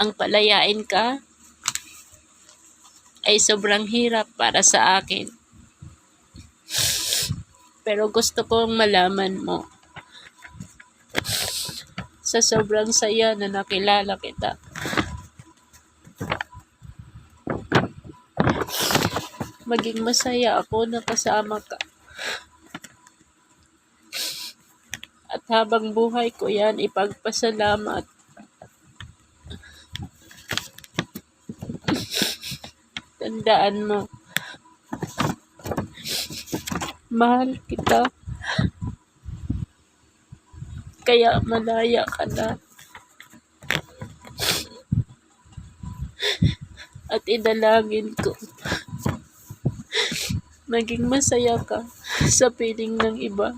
ang palayain ka ay sobrang hirap para sa akin. Pero gusto kong malaman mo, sa sobrang saya na nakilala kita, maging masaya ako na kasama ka. At habang buhay ko yan, ipagpasalamat. Tandaan mo, mahal kita. Kaya malaya ka na. At idalangin ko, maging masaya ka sa piling ng iba.